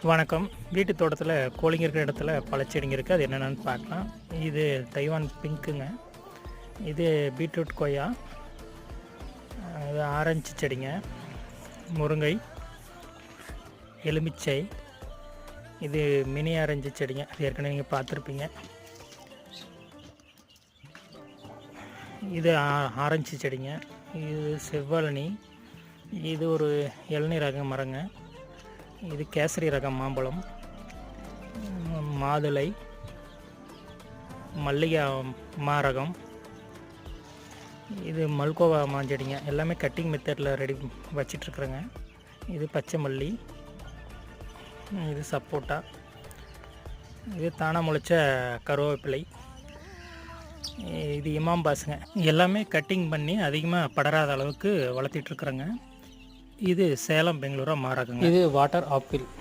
வணக்கம். வீட்டு தோட்டத்தில் கோழிங்க இருக்கிற இடத்துல பல செடிங்க இருக்குது. அது என்னென்னு பார்க்கலாம். இது தைவான் பிங்க்குங்க. இது பீட்ரூட் கொய்யா. இது ஆரஞ்சு செடிங்க. முருங்கை, எலுமிச்சை. இது மினி ஆரஞ்சு செடிங்க. அது ஏற்கனவே நீங்கள் பார்த்துருப்பீங்க. இது ஆரஞ்சு செடிங்க. இது செவ்வழனி. இது ஒரு இளநீர் ரக மரங்க. இது கேசரி ரகம் மாம்பழம், மாதுளை, மல்லிகை மாரகம். இது மல்கோவா மாஞ்செடிங்க. எல்லாமே கட்டிங் மெத்தடில் ரெடி வச்சிட்ருக்குறேங்க. இது பச்சை மல்லி. இது சப்போட்டா. இது தானா முளைச்ச கருவேப்பிலை. இது இமாம் பாஸுங்க. எல்லாமே கட்டிங் பண்ணி அதிகமாக படராத அளவுக்கு வளர்த்திட்ருக்குறேங்க. இது சேலம் பெங்களூரா மாறாகுங்க. இது வாட்டர் ஆப்பிள்.